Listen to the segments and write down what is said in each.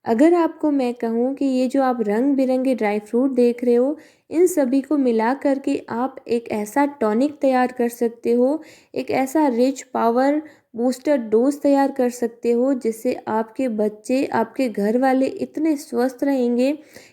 अगर आपको मैं कहूँ कि ये जो आप रंग-बिरंगे ड्राई फ्रूट देख रहे हो, इन सभी को मिला कर के आप एक ऐसा टॉनिक तैयार कर सकते हो, एक ऐसा रिच पावर बूस्टर डोज़ तैयार कर सकते हो, जिससे आपके बच्चे, आपके घर वाले इतने स्वस्थ रहेंगे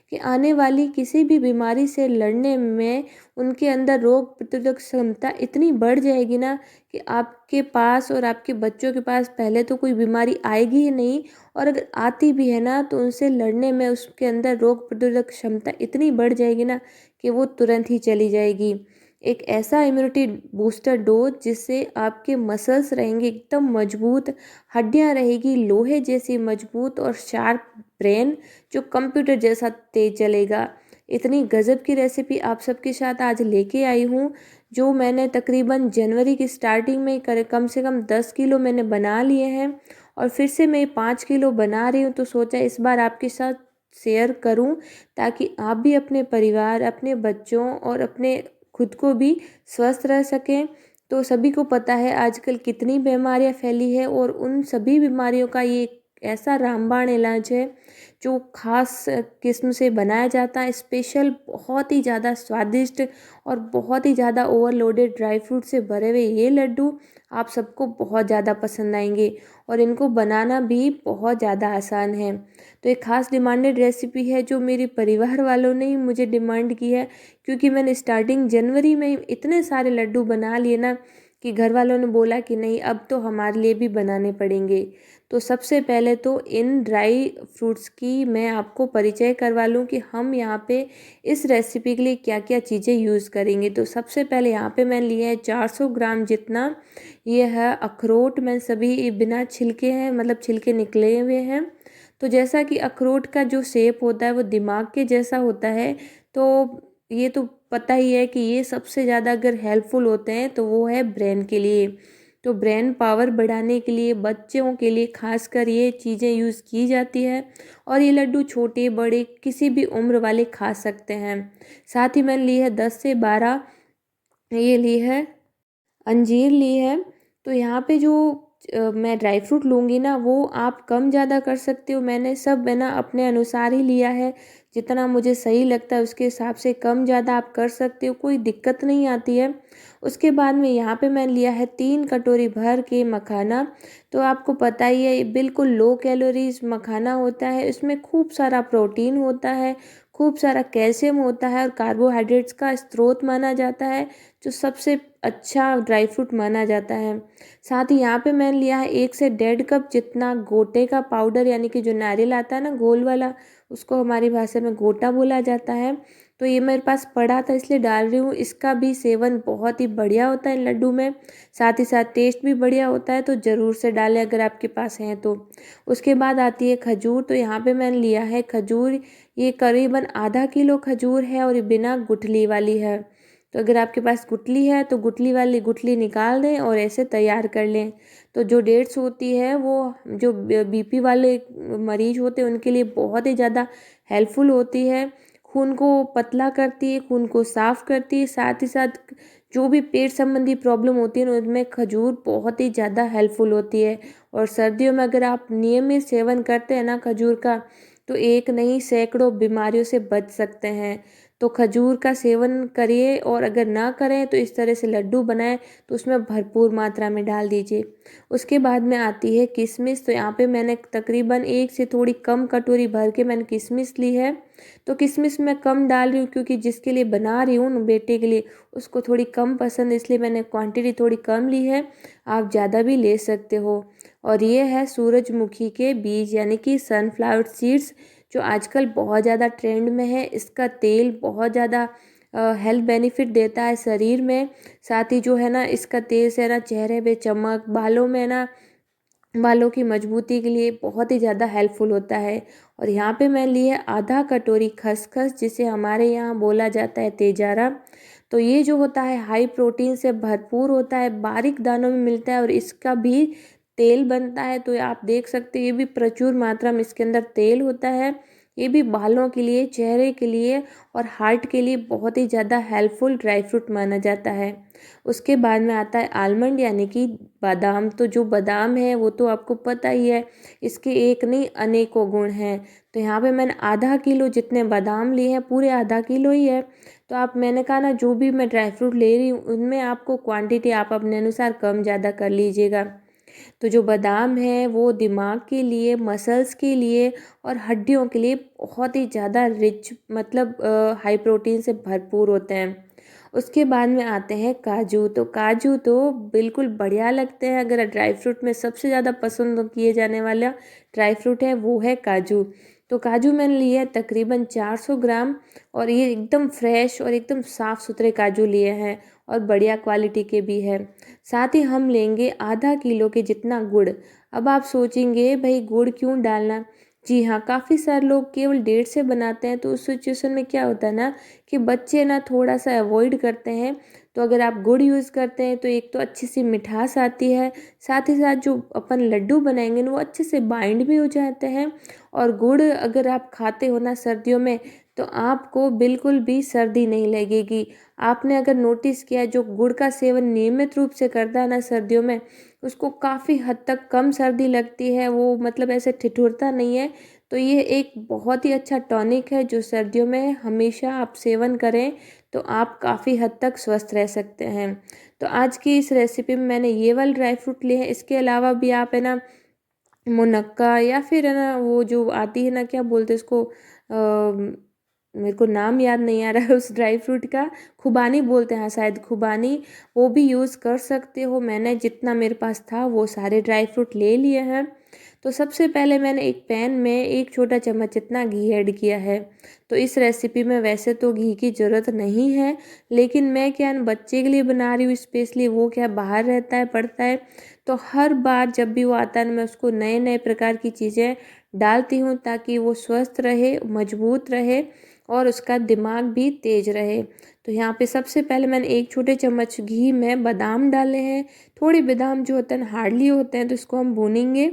कि आने वाली किसी भी बीमारी से लड़ने में उनके अंदर रोग प्रतिरोधक क्षमता इतनी बढ़ जाएगी ना कि आपके पास और आपके बच्चों के पास पहले तो कोई बीमारी आएगी ही नहीं, और अगर आती भी है ना तो उनसे लड़ने में उसके अंदर रोग प्रतिरोधक क्षमता इतनी बढ़ जाएगी ना कि वो तुरंत ही चली जाएगी। एक ऐसा इम्यूनिटी बूस्टर डोज जिससे आपके मसल्स रहेंगे एकदम मजबूत, हड्डियां रहेगी लोहे जैसी मजबूत, और शार्प ब्रेन जो कंप्यूटर जैसा तेज चलेगा। इतनी गजब की रेसिपी आप सबके साथ आज लेके आई हूँ, जो मैंने तकरीबन जनवरी की स्टार्टिंग में कम से कम 10 किलो मैंने बना लिए हैं, और फिर से मैं 5 किलो बना रही हूँ। तो सोचा इस बार आपके साथ शेयर करूँ, ताकि आप भी अपने परिवार, अपने बच्चों और अपने खुद को भी स्वस्थ रह सकें। तो सभी को पता है आजकल कितनी बीमारियां फैली है, और उन सभी बीमारियों का ये एक ऐसा रामबाण इलाज है जो खास किस्म से बनाया जाता है, स्पेशल, बहुत ही ज़्यादा स्वादिष्ट और बहुत ही ज़्यादा ओवरलोडेड ड्राई फ्रूट से भरे हुए ये लड्डू आप सबको बहुत ज़्यादा पसंद आएंगे, और इनको बनाना भी बहुत ज़्यादा आसान है। तो एक ख़ास डिमांडेड रेसिपी है जो मेरे परिवार वालों ने ही मुझे डिमांड की है, क्योंकि मैंने स्टार्टिंग जनवरी में ही इतने सारे लड्डू बना लिए ना कि घर वालों ने बोला कि नहीं, अब तो हमारे लिए भी बनाने पड़ेंगे। तो सबसे पहले तो इन ड्राई फ्रूट्स की मैं आपको परिचय करवा लूँ कि हम यहाँ पे इस रेसिपी के लिए क्या क्या चीज़ें यूज़ करेंगे। तो सबसे पहले यहाँ पे मैंने लिया है 400 ग्राम जितना, ये है अखरोट। मैं सभी बिना छिलके हैं, मतलब छिलके निकले हुए हैं। तो जैसा कि अखरोट का जो शेप होता है वो दिमाग के जैसा होता है, तो ये तो पता ही है कि ये सबसे ज़्यादा अगर हेल्पफुल होते हैं तो वो है ब्रेन के लिए। तो ब्रेन पावर बढ़ाने के लिए बच्चों के लिए खासकर ये चीज़ें यूज़ की जाती है, और ये लड्डू छोटे बड़े किसी भी उम्र वाले खा सकते हैं। साथ ही मैंने ली है 10 से 12, ये ली है अंजीर ली है। तो यहाँ पे जो मैं ड्राई फ्रूट लूँगी ना वो आप कम ज़्यादा कर सकते हो। मैंने सब है ना अपने अनुसार ही लिया है, जितना मुझे सही लगता है उसके हिसाब से कम ज़्यादा आप कर सकते हो, कोई दिक्कत नहीं आती है। उसके बाद में यहाँ पे मैंने लिया है 3 कटोरी भर के मखाना। तो आपको पता ही है ये बिल्कुल लो कैलोरीज मखाना होता है, इसमें खूब सारा प्रोटीन होता है, खूब सारा कैल्शियम होता है, और कार्बोहाइड्रेट्स का स्रोत माना जाता है, जो सबसे अच्छा ड्राई फ्रूट माना जाता है। साथ ही यहाँ पे मैंने लिया है 1 से 1.5 कप जितना गोटे का पाउडर, यानी कि जो नारियल आता है ना गोल वाला, उसको हमारी भाषा में गोटा बोला जाता है। तो ये मेरे पास पड़ा था इसलिए डाल रही हूँ। इसका भी सेवन बहुत ही बढ़िया होता है इन लड्डू में, साथ ही साथ टेस्ट भी बढ़िया होता है, तो ज़रूर से डालें अगर आपके पास हैं तो। उसके बाद आती है खजूर। तो यहाँ पे मैंने लिया है खजूर, ये करीबन आधा किलो खजूर है, और ये बिना गुठली वाली है। तो अगर आपके पास गुठली है तो गुठली वाली गुठली निकाल दें और ऐसे तैयार कर लें। तो जो डेट्स होती है वो जो बीपी वाले मरीज होते हैं उनके लिए बहुत ही ज़्यादा हेल्पफुल होती है, खून को पतला करती है, खून को साफ करती है, साथ ही साथ जो भी पेट संबंधी प्रॉब्लम होती है ना उनमें खजूर बहुत ही ज़्यादा हेल्पफुल होती है। और सर्दियों में अगर आप नियमित सेवन करते हैं ना खजूर का, तो एक नहीं सैकड़ों बीमारियों से बच सकते हैं। तो खजूर का सेवन करिए, और अगर ना करें तो इस तरह से लड्डू बनाएं तो उसमें भरपूर मात्रा में डाल दीजिए। उसके बाद में आती है किशमिश। तो यहाँ पे मैंने तकरीबन 1 से थोड़ी कम कटोरी भर के मैंने किशमिश ली है। तो किशमिश मैं कम डाल रही हूँ, क्योंकि जिसके लिए बना रही हूँ ना बेटे के लिए, उसको थोड़ी कम पसंद, इसलिए मैंने क्वांटिटी थोड़ी कम ली है। आप ज़्यादा भी ले सकते हो। और ये है सूरजमुखी के बीज, यानी कि सनफ्लावर सीड्स, जो आजकल बहुत ज़्यादा ट्रेंड में है। इसका तेल बहुत ज़्यादा हेल्थ बेनिफिट देता है शरीर में। साथ ही जो है ना इसका तेल से है ना चेहरे पे चमक, बालों में ना बालों की मजबूती के लिए बहुत ही ज़्यादा हेल्पफुल होता है। और यहाँ पे मैं ली है आधा कटोरी खसखस, जिसे हमारे यहाँ बोला जाता है तेजारा। तो ये जो होता है हाई प्रोटीन से भरपूर होता है, बारीक दानों में मिलता है, और इसका भी तेल बनता है। तो आप देख सकते हैं ये भी प्रचुर मात्रा में इसके अंदर तेल होता है। ये भी बालों के लिए, चेहरे के लिए और हार्ट के लिए बहुत ही ज़्यादा हेल्पफुल ड्राई फ्रूट माना जाता है। उसके बाद में आता है आलमंड यानी कि बादाम। तो जो बादाम है वो तो आपको पता ही है, इसके एक नहीं अनेकों गुण हैं। तो यहाँ पे मैंने आधा किलो जितने बादाम लिए हैं, पूरे आधा किलो ही है। तो आप, मैंने कहा ना, जो भी मैं ड्राई फ्रूट ले रही हूँ उनमें आपको क्वांटिटी आप अपने अनुसार कम ज़्यादा कर लीजिएगा। तो जो बादाम है वो दिमाग के लिए, मसल्स के लिए और हड्डियों के लिए बहुत ही ज़्यादा रिच, मतलब हाई प्रोटीन से भरपूर होते हैं। उसके बाद में आते हैं काजू। तो काजू तो बिल्कुल बढ़िया लगते हैं। अगर ड्राई फ्रूट में सबसे ज़्यादा पसंद किए जाने वाला ड्राई फ्रूट है वो है काजू। तो काजू मैंने लिए हैं तकरीबन 400 ग्राम, और ये एकदम फ्रेश और एकदम साफ़ सुथरे काजू लिए हैं और बढ़िया क्वालिटी के भी है। साथ ही हम लेंगे आधा किलो के जितना गुड़। अब आप सोचेंगे भाई गुड़ क्यों डालना? जी हाँ, काफ़ी सारे लोग केवल डेट से बनाते हैं। तो उस सिचुएशन में क्या होता है ना कि बच्चे ना थोड़ा सा अवॉइड करते हैं। तो अगर आप गुड़ यूज़ करते हैं तो एक तो अच्छी सी मिठास आती है, साथ ही साथ जो अपन लड्डू बनाएंगे ना वो अच्छे से बाइंड भी हो जाते हैं। और गुड़ अगर आप खाते हो ना सर्दियों में, तो आपको बिल्कुल भी सर्दी नहीं लगेगी। आपने अगर नोटिस किया, जो गुड़ का सेवन नियमित रूप से करता है ना सर्दियों में, उसको काफ़ी हद तक कम सर्दी लगती है, वो मतलब ऐसे ठिठुरता नहीं है। तो ये एक बहुत ही अच्छा टॉनिक है जो सर्दियों में हमेशा आप सेवन करें तो आप काफ़ी हद तक स्वस्थ रह सकते हैं। तो आज की इस रेसिपी में मैंने ये वाले ड्राई फ्रूट लिए हैं। इसके अलावा भी आप है ना मुनक्का, या फिर है ना वो जो आती है ना, क्या बोलते हैं उसको, मेरे को नाम याद नहीं आ रहा है उस ड्राई फ्रूट का, खुबानी बोलते हैं, हाँ शायद खुबानी, वो भी यूज़ कर सकते हो। मैंने जितना मेरे पास था वो सारे ड्राई फ्रूट ले लिए हैं। तो सबसे पहले मैंने एक पैन में 1 छोटा चम्मच इतना घी ऐड किया है। तो इस रेसिपी में वैसे तो घी की ज़रूरत नहीं है, लेकिन मैं क्या है ना, बच्चे के लिए बना रही हूँ स्पेशली, वो क्या बाहर रहता है, पढ़ता है। तो हर बार जब भी वो आता है ना, मैं उसको नए नए प्रकार की चीज़ें डालती हूँ ताकि वो स्वस्थ रहे, मजबूत रहे और उसका दिमाग भी तेज रहे। तो यहाँ पे सबसे पहले मैंने 1 छोटे चम्मच घी में बादाम डाले हैं। थोड़े बादाम जो होते हैं हार्डली होते हैं, तो इसको हम भूनेंगे।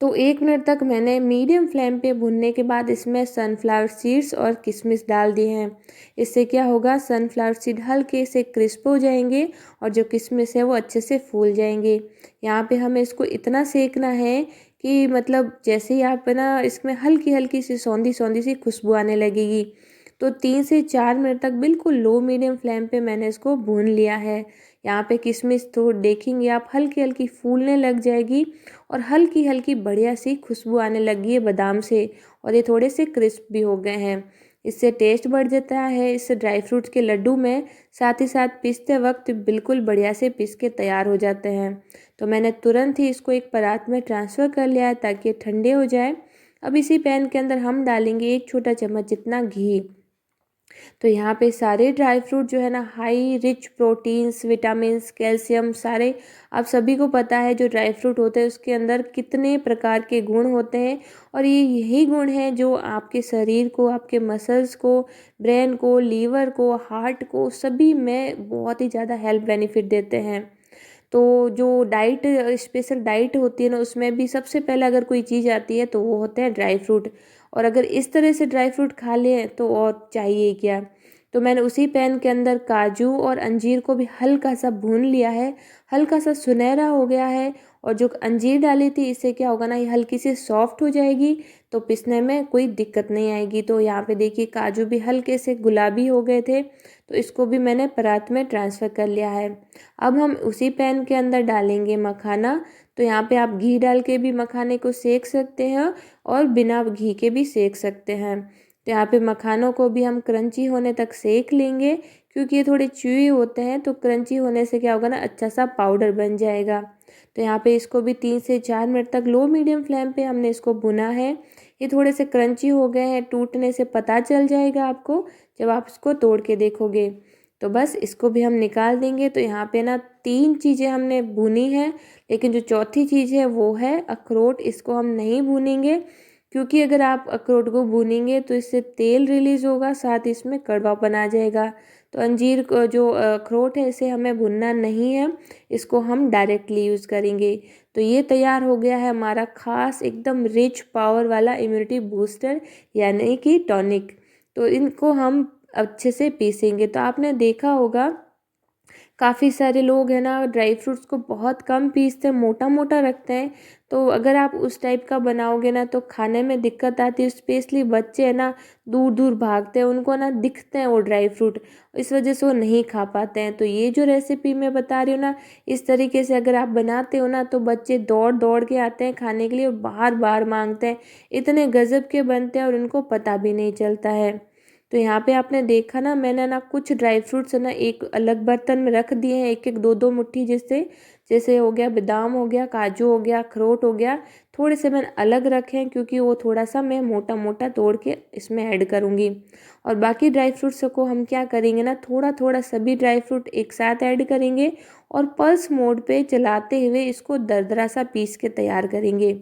तो 1 मिनट तक मैंने मीडियम फ्लेम पे भुनने के बाद इसमें सनफ्लावर सीड्स और किशमिश डाल दिए हैं। इससे क्या होगा, सनफ्लावर सीड हल्के से क्रिस्प हो जाएंगे और जो किशमिश है वो अच्छे से फूल जाएंगे। यहाँ पे हमें इसको इतना सेकना है कि मतलब जैसे ही आप ना इसमें हल्की हल्की सी सौंधी सौंधी सी खुशबू आने लगेगी। तो 3 से 4 मिनट तक बिल्कुल लो मीडियम फ्लेम पे मैंने इसको भून लिया है। यहाँ पे किशमिश तो देखेंगे आप हल्की हल्की फूलने लग जाएगी और हल्की हल्की बढ़िया सी खुशबू आने लगी है बादाम से, और ये थोड़े से क्रिस्प भी हो गए हैं। इससे टेस्ट बढ़ जाता है इस ड्राई फ्रूट्स के लड्डू में। साथ ही साथ पीसते वक्त बिल्कुल बढ़िया से पीस के तैयार हो जाते हैं। तो मैंने तुरंत ही इसको एक परात में ट्रांसफ़र कर लिया है ताकि ये ठंडे हो जाए। अब इसी पैन के अंदर हम डालेंगे 1 छोटा चम्मच जितना घी। तो यहाँ पे सारे ड्राई फ्रूट जो है ना high rich proteins, vitamins, calcium, सारे आप सभी को पता है जो ड्राई फ्रूट होते हैं उसके अंदर कितने प्रकार के गुण होते हैं, और ये यही गुण हैं जो आपके शरीर को, आपके मसल्स को, ब्रेन को, लीवर को, हार्ट को, सभी में बहुत ही ज़्यादा हेल्थ बेनिफिट देते हैं। तो जो डाइट, स्पेशल डाइट होती है ना, उसमें भी सबसे पहले अगर कोई चीज़ आती है तो वो होते हैं ड्राई फ्रूट। और अगर इस तरह से ड्राई फ्रूट खा लें तो और चाहिए क्या। तो मैंने उसी पैन के अंदर काजू और अंजीर को भी हल्का सा भून लिया है, हल्का सा सुनहरा हो गया है। और जो अंजीर डाली थी इससे क्या होगा ना, ये हल्की सी सॉफ्ट हो जाएगी, तो पिसने में कोई दिक्कत नहीं आएगी। तो यहाँ पे देखिए काजू भी हल्के से गुलाबी हो गए थे, तो इसको भी मैंने परात में ट्रांसफ़र कर लिया है। अब हम उसी पैन के अंदर डालेंगे मखाना। तो यहाँ पे आप घी डाल के भी मखाने को सेक सकते हैं और बिना घी के भी सेक सकते हैं। तो यहाँ पे मखानों को भी हम क्रंची होने तक सेक लेंगे, क्योंकि ये थोड़े च्यूई होते हैं, तो क्रंची होने से क्या होगा ना, अच्छा सा पाउडर बन जाएगा। तो यहाँ पे इसको भी 3 से 4 मिनट तक लो मीडियम फ्लेम पे हमने इसको भुना है। ये थोड़े से क्रंची हो गए हैं, टूटने से पता चल जाएगा आपको जब आप इसको तोड़ के देखोगे। तो बस इसको भी हम निकाल देंगे। तो यहाँ पे ना 3 चीज़ें हमने भुनी है, लेकिन जो चौथी चीज़ है वो है अखरोट। इसको हम नहीं भूनेंगे, क्योंकि अगर आप अखरोट को भूनेंगे तो इससे तेल रिलीज़ होगा, साथ ही इसमें कड़वापन आ जाएगा। तो अंजीर को जो अखरोट है इसे हमें भुनना नहीं है, इसको हम डायरेक्टली यूज़ करेंगे। तो ये तैयार हो गया है हमारा ख़ास एकदम रिच पावर वाला इम्यूनिटी बूस्टर यानी कि टॉनिक। तो इनको हम अच्छे से पीसेंगे। तो आपने देखा होगा काफ़ी सारे लोग हैं ना ड्राई फ्रूट्स को बहुत कम पीसते हैं, मोटा मोटा रखते हैं। तो अगर आप उस टाइप का बनाओगे ना तो खाने में दिक्कत आती है। स्पेशली बच्चे हैं ना दूर दूर भागते हैं, उनको ना दिखते हैं वो ड्राई फ्रूट, इस वजह से वो नहीं खा पाते हैं। तो ये जो रेसिपी मैं बता रही हूँ ना, इस तरीके से अगर आप बनाते हो ना तो बच्चे दौड़ दौड़ के आते हैं खाने के लिए और बार बार मांगते हैं। इतने गजब के बनते हैं और उनको पता भी नहीं चलता है। तो यहाँ पे आपने देखा ना, मैंने ना कुछ ड्राई फ्रूट्स है ना एक अलग बर्तन में रख दिए हैं, एक एक दो दो मुट्ठी, जैसे जैसे हो गया बादाम, हो गया काजू, हो गया अखरोट, हो गया। थोड़े से मैंने अलग रखे हैं क्योंकि वो थोड़ा सा मैं मोटा मोटा तोड़ के इसमें ऐड करूँगी। और बाकी ड्राई फ्रूट्स को हम क्या करेंगे ना, थोड़ा थोड़ा सभी ड्राई फ्रूट एक साथ ऐड करेंगे और पल्स मोड पे चलाते हुए इसको दरदरा सा पीस के तैयार करेंगे।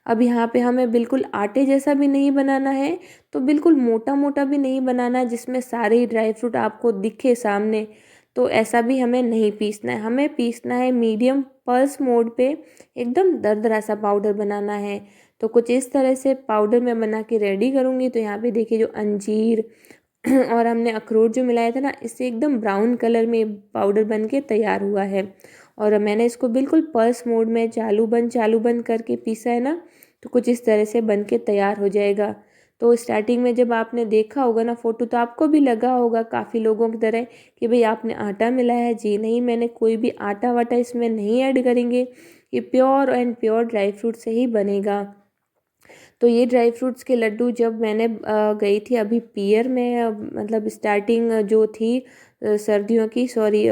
अब यहाँ पे हमें बिल्कुल आटे जैसा भी नहीं बनाना है, तो बिल्कुल मोटा मोटा भी नहीं बनाना है जिसमें सारे ही ड्राई फ्रूट आपको दिखे सामने। तो ऐसा भी हमें नहीं पीसना है, हमें पीसना है मीडियम पल्स मोड पे, एकदम दरदरा सा पाउडर बनाना है। तो कुछ इस तरह से पाउडर मैं बना के रेडी करूँगी। तो यहाँ पे देखिए जो अंजीर और हमने अखरोट जो मिलाया था ना, इससे एकदम ब्राउन कलर में पाउडर बन के तैयार हुआ है। और मैंने इसको बिल्कुल पल्स मोड में चालू बंद करके पीसा है ना, तो कुछ इस तरह से बन के तैयार हो जाएगा। तो स्टार्टिंग में जब आपने देखा होगा ना फ़ोटो, तो आपको भी लगा होगा काफ़ी लोगों की तरह कि भाई आपने आटा मिलाया है। जी नहीं, मैंने कोई भी आटा वाटा इसमें नहीं ऐड करेंगे, ये pure and pure dry fruit से ही बनेगा। तो ये ड्राई फ्रूट्स के लड्डू जब मैंने गई थी अभी पियर में, मतलब स्टार्टिंग जो थी सर्दियों की, सॉरी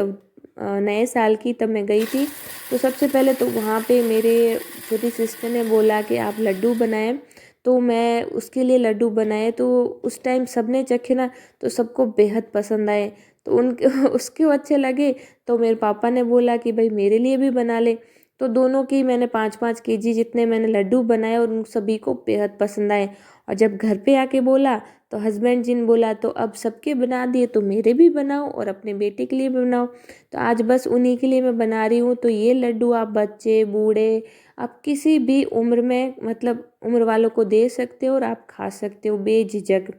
नए साल की, तब मैं गई थी। तो सबसे पहले तो वहाँ पे मेरे छोटी सिस्टर ने बोला कि आप लड्डू बनाएं, तो मैं उसके लिए लड्डू बनाए। तो उस टाइम सबने चखे ना, तो सबको बेहद पसंद आए। तो उनके उसके अच्छे लगे, तो मेरे पापा ने बोला कि भाई मेरे लिए भी बना ले। तो दोनों की मैंने 5-5 केजी जितने मैंने लड्डू बनाए और उन सभी को बेहद पसंद आए। और जब घर पे आके बोला तो हस्बैंड जी ने बोला तो अब सबके बना दिए, तो मेरे भी बनाओ और अपने बेटे के लिए भी बनाओ। तो आज बस उन्हीं के लिए मैं बना रही हूँ। तो ये लड्डू आप बच्चे बूढ़े, आप किसी भी उम्र में, मतलब उम्र वालों को दे सकते हो और आप खा सकते हो बेझिझक।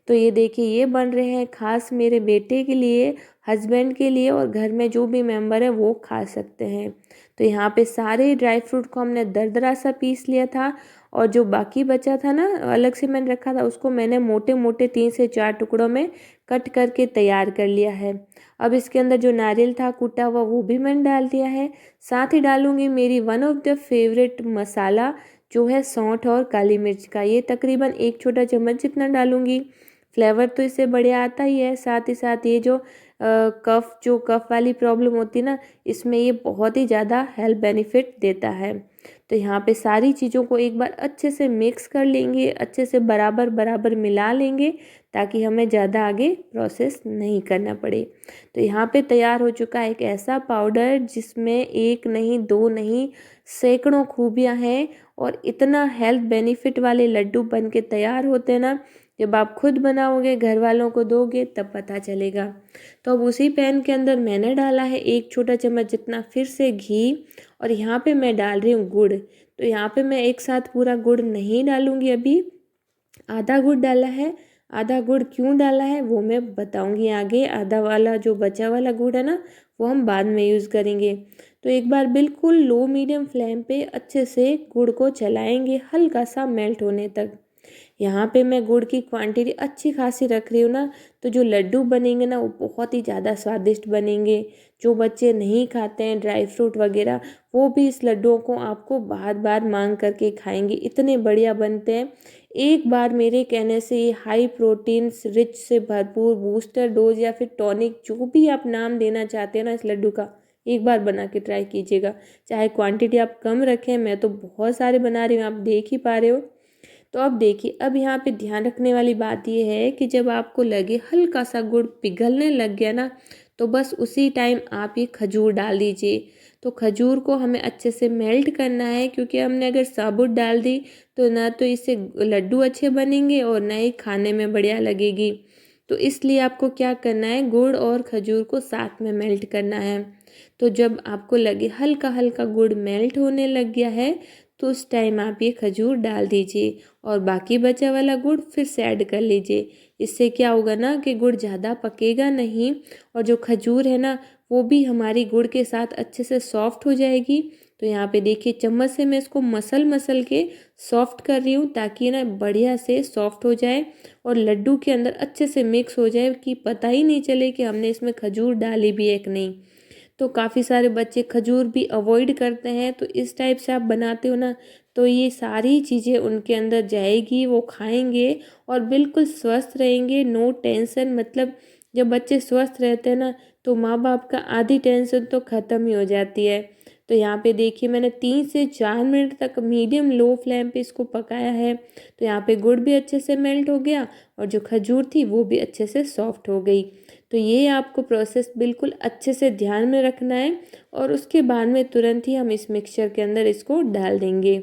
तो ये देखिए ये बन रहे हैं खास मेरे बेटे के लिए, हस्बैंड के लिए, और घर में जो भी मेंबर है वो खा सकते हैं। तो यहाँ पे सारे ड्राई फ्रूट को हमने दरदरा सा पीस लिया था, और जो बाकी बचा था ना अलग से मैंने रखा था, उसको मैंने मोटे मोटे 3 से 4 टुकड़ों में कट करके तैयार कर लिया है। अब इसके अंदर जो नारियल था कूटा हुआ वो भी मैंने डाल दिया है। साथ ही डालूंगी मेरी वन ऑफ द फेवरेट मसाला, जो है सौंठ और काली मिर्च का, ये तकरीबन 1 छोटा चम्मच जितना डालूंगी। फ्लेवर तो इससे बढ़िया आता ही है। साथ ही साथ ये जो कफ वाली प्रॉब्लम होती है ना, इसमें ये बहुत ही ज़्यादा हेल्थ बेनिफिट देता है। तो यहाँ पे सारी चीज़ों को एक बार अच्छे से मिक्स कर लेंगे, अच्छे से बराबर बराबर मिला लेंगे, ताकि हमें ज़्यादा आगे प्रोसेस नहीं करना पड़े। तो यहाँ पे तैयार हो चुका है एक ऐसा पाउडर जिसमें एक नहीं दो नहीं सैकड़ों खूबियाँ हैं, और इतना हेल्थ बेनिफिट वाले लड्डू बन के तैयार होते हैं ना, जब आप खुद बनाओगे घर वालों को दोगे तब पता चलेगा। तो अब उसी पैन के अंदर मैंने डाला है 1 छोटा चम्मच जितना फिर से घी, और यहाँ पे मैं डाल रही हूँ गुड़। तो यहाँ पे मैं एक साथ पूरा गुड़ नहीं डालूंगी, अभी आधा गुड़ डाला है। आधा गुड़ क्यों डाला है वो मैं बताऊंगी आगे। आधा वाला जो बचा वाला गुड़ है ना, वो हम बाद में यूज़ करेंगे। तो एक बार बिल्कुल लो मीडियम फ्लेम पे अच्छे से गुड़ को चलाएंगे हल्का सा मेल्ट होने तक। यहाँ पे मैं गुड़ की क्वांटिटी अच्छी खासी रख रही हूँ ना, तो जो लड्डू बनेंगे ना वो बहुत ही ज़्यादा स्वादिष्ट बनेंगे। जो बच्चे नहीं खाते हैं ड्राई फ्रूट वगैरह, वो भी इस लड्डुओं को आपको बार बार मांग करके खाएंगे, इतने बढ़िया बनते हैं। एक बार मेरे कहने से ये हाई प्रोटीन रिच से भरपूर बूस्टर डोज या फिर टॉनिक, जो भी आप नाम देना चाहते हैं ना इस लड्डू का, एक बार बना के ट्राई कीजिएगा। चाहे क्वांटिटी आप कम रखें, मैं तो बहुत सारे बना रही हूँ, आप देख ही पा रहे हो। तो अब देखिए, अब यहाँ पे ध्यान रखने वाली बात ये है कि जब आपको लगे हल्का सा गुड़ पिघलने लग गया ना, तो बस उसी टाइम आप ये खजूर डाल दीजिए। तो खजूर को हमें अच्छे से मेल्ट करना है, क्योंकि हमने अगर साबुत डाल दी तो ना तो इससे लड्डू अच्छे बनेंगे और ना ही खाने में बढ़िया लगेगी। तो इसलिए आपको क्या करना है, गुड़ और खजूर को साथ में मेल्ट करना है। तो जब आपको लगे हल्का हल्का गुड़ मेल्ट होने लग गया है, तो उस टाइम आप ये खजूर डाल दीजिए और बाकी बचा वाला गुड़ फिर से ऐड कर लीजिए। इससे क्या होगा ना कि गुड़ ज़्यादा पकेगा नहीं और जो खजूर है ना वो भी हमारी गुड़ के साथ अच्छे से सॉफ्ट हो जाएगी। तो यहाँ पे देखिए चम्मच से मैं इसको मसल मसल के सॉफ्ट कर रही हूँ ताकि ना बढ़िया से सॉफ्ट हो जाए और लड्डू के अंदर अच्छे से मिक्स हो जाए कि पता ही नहीं चले कि हमने इसमें खजूर डाली भी है कि नहीं। तो काफ़ी सारे बच्चे खजूर भी अवॉइड करते हैं, तो इस टाइप से आप बनाते हो ना तो ये सारी चीज़ें उनके अंदर जाएगी, वो खाएंगे और बिल्कुल स्वस्थ रहेंगे, नो टेंशन। मतलब जब बच्चे स्वस्थ रहते हैं ना तो माँ बाप का आधी टेंशन तो ख़त्म ही हो जाती है। तो यहाँ पे देखिए मैंने 3 से 4 मिनट तक मीडियम लो फ्लेम पे इसको पकाया है। तो यहाँ पे गुड़ भी अच्छे से मेल्ट हो गया और जो खजूर थी वो भी अच्छे से सॉफ्ट हो गई। तो ये आपको प्रोसेस बिल्कुल अच्छे से ध्यान में रखना है और उसके बाद में तुरंत ही हम इस मिक्सचर के अंदर इसको डाल देंगे।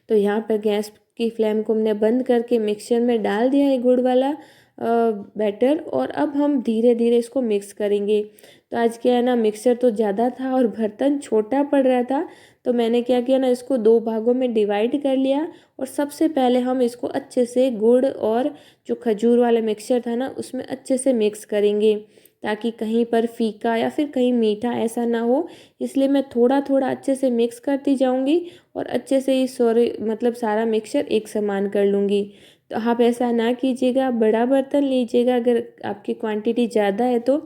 तो यहाँ पर गैस की फ्लेम को हमने बंद करके मिक्सचर में डाल दिया है गुड़ वाला बैटर और अब हम धीरे धीरे इसको मिक्स करेंगे। तो आज क्या है ना, मिक्सचर तो ज़्यादा था और बर्तन छोटा पड़ रहा था, तो मैंने क्या किया ना, इसको 2 भागों में डिवाइड कर लिया और सबसे पहले हम इसको अच्छे से गुड़ और जो खजूर वाला मिक्सचर था ना उसमें अच्छे से मिक्स करेंगे ताकि कहीं पर फीका या फिर कहीं मीठा ऐसा ना हो। इसलिए मैं थोड़ा थोड़ा अच्छे से मिक्स करती जाऊंगी और अच्छे से ही मतलब सारा मिक्सचर एक समान कर लूँगी। तो आप ऐसा ना कीजिएगा, बड़ा बर्तन लीजिएगा अगर आपकी क्वांटिटी ज़्यादा है तो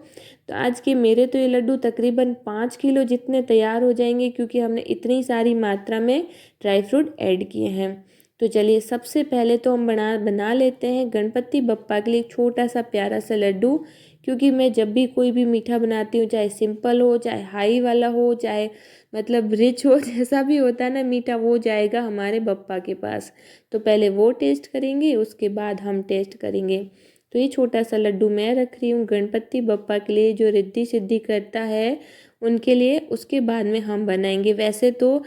आज के मेरे तो ये लड्डू तकरीबन 5 किलो जितने तैयार हो जाएंगे क्योंकि हमने इतनी सारी मात्रा में ड्राई फ्रूट ऐड किए हैं। तो चलिए सबसे पहले तो हम बना लेते हैं गणपति बप्पा के लिए एक छोटा सा प्यारा सा लड्डू। क्योंकि मैं जब भी कोई भी मीठा बनाती हूँ, चाहे सिंपल हो चाहे हाई वाला हो चाहे मतलब रिच हो जैसा भी होता है ना मीठा, वो जाएगा हमारे बप्पा के पास। तो पहले वो टेस्ट करेंगे उसके बाद हम टेस्ट करेंगे। तो ये छोटा सा लड्डू मैं रख रही हूँ गणपति बप्पा के लिए, जो रिद्धि सिद्धि करता है उनके लिए। उसके बाद में हम बनाएंगे। वैसे तो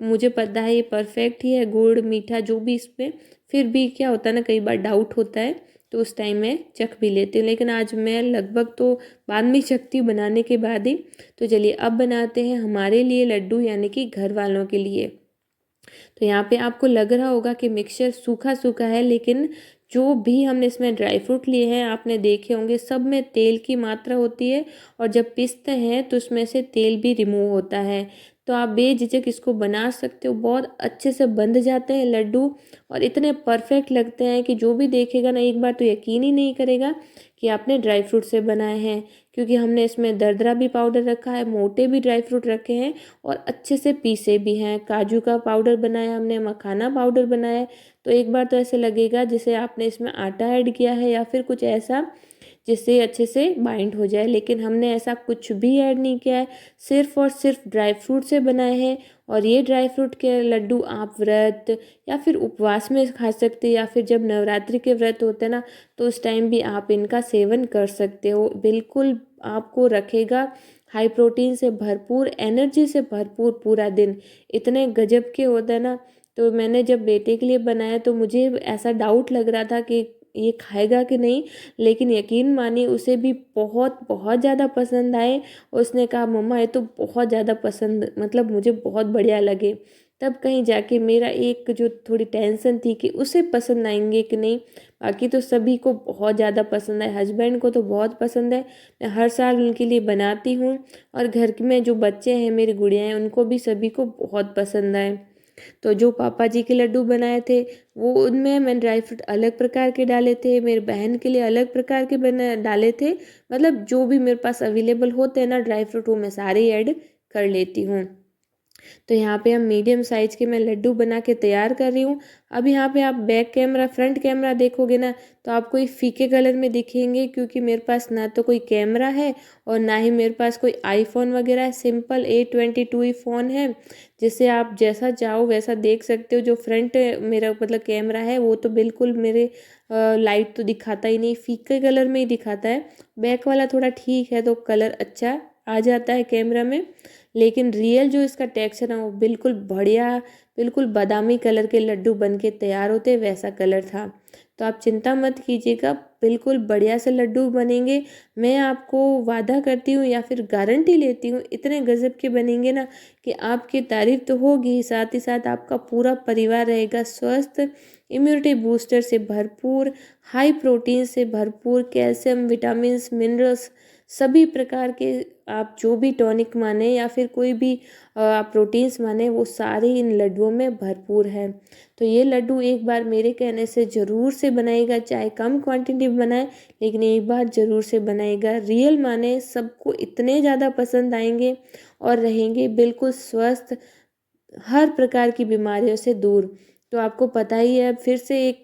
मुझे पता है ये परफेक्ट ही है, गुड़ मीठा जो भी इसमें, फिर भी क्या होता है ना कई बार डाउट होता है तो उस टाइम मैं चख भी लेती हूँ, लेकिन आज मैं लगभग तो बाद में चखती हूँ बनाने के बाद ही। तो चलिए अब बनाते हैं हमारे लिए लड्डू, यानी कि घर वालों के लिए। तो यहाँ पे आपको लग रहा होगा कि मिक्सचर सूखा सूखा है, लेकिन जो भी हमने इसमें ड्राई फ्रूट लिए हैं आपने देखे होंगे सब में तेल की मात्रा होती है और जब पीसते हैं तो उसमें से तेल भी रिमूव होता है। तो आप बेझिझक इसको बना सकते हो, बहुत अच्छे से बंध जाते हैं लड्डू और इतने परफेक्ट लगते हैं कि जो भी देखेगा ना एक बार तो यकीन ही नहीं करेगा कि आपने ड्राई फ्रूट से बनाए हैं। क्योंकि हमने इसमें दरदरा भी पाउडर रखा है, मोटे भी ड्राई फ्रूट रखे हैं और अच्छे से पीसे भी हैं। काजू का पाउडर बनाया हमने, मखाना पाउडर बनाया है। तो एक बार तो ऐसे लगेगा जैसे आपने इसमें आटा ऐड किया है या फिर कुछ ऐसा जिससे अच्छे से बाइंड हो जाए, लेकिन हमने ऐसा कुछ भी ऐड नहीं किया है, सिर्फ और सिर्फ ड्राई फ्रूट से बनाए हैं। और ये ड्राई फ्रूट के लड्डू आप व्रत या फिर उपवास में खा सकते हैं या फिर जब नवरात्रि के व्रत होते हैं ना तो उस टाइम भी आप इनका सेवन कर सकते हो। बिल्कुल आपको रखेगा हाई प्रोटीन से भरपूर, एनर्जी से भरपूर पूरा दिन, इतने गजब के होते हैं ना। तो मैंने जब बेटे के लिए बनाया तो मुझे ऐसा डाउट लग रहा था कि ये खाएगा कि नहीं, लेकिन यकीन मानिए उसे भी बहुत बहुत ज़्यादा पसंद आए। उसने कहा मम्मा ये तो बहुत ज़्यादा पसंद, मतलब मुझे बहुत बढ़िया लगे। तब कहीं जाके मेरा एक जो थोड़ी टेंशन थी कि उसे पसंद आएंगे कि नहीं, बाकी तो सभी को बहुत ज़्यादा पसंद है, हस्बैंड को तो बहुत पसंद है। मैं हर साल उनके लिए बनाती हूँ और घर में जो बच्चे हैं मेरी गुड़िया हैं उनको भी सभी को बहुत पसंद आए। तो जो पापा जी के लड्डू बनाए थे वो उनमें मैंने ड्राई फ्रूट अलग प्रकार के डाले थे, मेरी बहन के लिए अलग प्रकार के बना डाले थे। मतलब जो भी मेरे पास अवेलेबल होते हैं ना ड्राई फ्रूट वो मैं सारे ऐड कर लेती हूँ। तो यहाँ पे हम मीडियम साइज के मैं लड्डू बना के तैयार कर रही हूँ। अब यहाँ पे आप बैक कैमरा फ्रंट कैमरा देखोगे ना तो आपको ये फीके कलर में दिखेंगे, क्योंकि मेरे पास ना तो कोई कैमरा है और ना ही मेरे पास कोई आईफोन वगैरह है। सिंपल A22 ही फ़ोन है जिससे आप जैसा चाहो वैसा देख सकते हो। जो फ्रंट मेरा मतलब कैमरा है वो तो बिल्कुल मेरे लाइट तो दिखाता ही नहीं, फीके कलर में ही दिखाता है। बैक वाला थोड़ा ठीक है तो कलर अच्छा आ जाता है कैमरा में। लेकिन रियल जो इसका टेक्सचर है वो बिल्कुल बढ़िया, बिल्कुल बादामी कलर के लड्डू बन के तैयार होते वैसा कलर था। तो आप चिंता मत कीजिएगा, बिल्कुल बढ़िया से लड्डू बनेंगे। मैं आपको वादा करती हूँ या फिर गारंटी लेती हूँ, इतने गज़ब के बनेंगे ना कि आपकी तारीफ़ तो होगी ही, साथ ही साथ आपका पूरा परिवार रहेगा स्वस्थ, इम्यूनिटी बूस्टर से भरपूर, हाई प्रोटीन से भरपूर, कैल्शियम, विटामिन्स, मिनरल्स सभी प्रकार के आप जो भी टॉनिक माने या फिर कोई भी आप प्रोटीन्स माने वो सारे इन लड्डुओं में भरपूर है। तो ये लड्डू एक बार मेरे कहने से ज़रूर से बनाइएगा, चाहे कम क्वांटिटी में बनाए लेकिन एक बार ज़रूर से बनाइएगा। रियल माने सबको इतने ज़्यादा पसंद आएंगे और रहेंगे बिल्कुल स्वस्थ, हर प्रकार की बीमारियों से दूर। तो आपको पता ही है, अब फिर से एक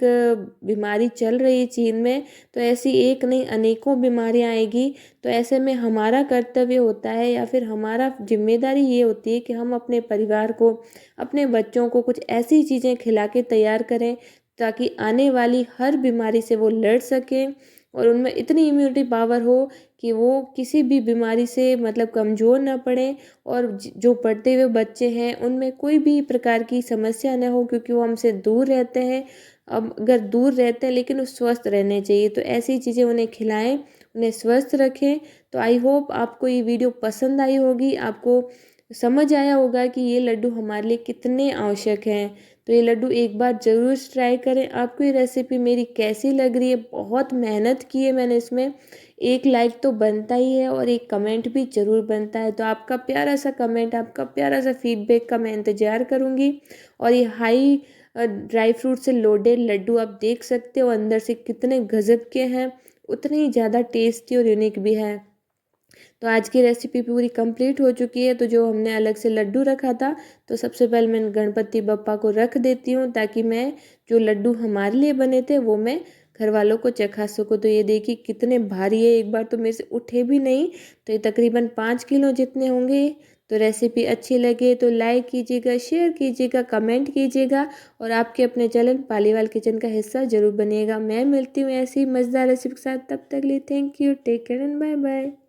बीमारी चल रही है चीन में, तो ऐसी एक नहीं अनेकों बीमारियां आएगी। तो ऐसे में हमारा कर्तव्य होता है या फिर हमारा जिम्मेदारी ये होती है कि हम अपने परिवार को, अपने बच्चों को कुछ ऐसी चीज़ें खिला के तैयार करें ताकि आने वाली हर बीमारी से वो लड़ सकें और उनमें इतनी इम्यूनिटी पावर हो कि वो किसी भी बीमारी से मतलब कमज़ोर ना पड़े और जो पढ़ते हुए बच्चे हैं उनमें कोई भी प्रकार की समस्या न हो, क्योंकि वो हमसे दूर रहते हैं। अब अगर दूर रहते हैं लेकिन वो स्वस्थ रहने चाहिए, तो ऐसी चीज़ें उन्हें खिलाएं, उन्हें स्वस्थ रखें। तो आई होप आपको ये वीडियो पसंद आई होगी, आपको समझ आया होगा कि ये लड्डू हमारे लिए कितने आवश्यक हैं। तो ये लड्डू एक बार ज़रूर ट्राई करें। आपको ये रेसिपी मेरी कैसी लग रही है? बहुत मेहनत की है मैंने इसमें, एक लाइक तो बनता ही है और एक कमेंट भी ज़रूर बनता है। तो आपका प्यारा सा कमेंट, आपका प्यारा सा फीडबैक का मैं इंतज़ार करूँगी। और ये हाई ड्राई फ्रूट से लोडेड लड्डू आप देख सकते हो अंदर से कितने गज़ब के हैं, उतने ही ज़्यादा टेस्टी और यूनिक भी है। तो आज की रेसिपी पूरी कंप्लीट हो चुकी है। तो जो हमने अलग से लड्डू रखा था, तो सबसे पहले मैं गणपति बप्पा को रख देती हूँ ताकि मैं जो लड्डू हमारे लिए बने थे वो मैं घर वालों को चखा सकूँ। तो ये देखिए कितने भारी है, एक बार तो मेरे से उठे भी नहीं। तो ये तकरीबन 5 किलो जितने होंगे। तो रेसिपी अच्छी लगे तो लाइक कीजिएगा, शेयर कीजिएगा, कमेंट कीजिएगा और आपके अपने चैनल पालीवाल किचन का हिस्सा ज़रूर बनिएगा। मैं मिलती हूँ ऐसी मज़ेदार रेसिपी के साथ, तब तक के लिए thank you, take care and bye bye.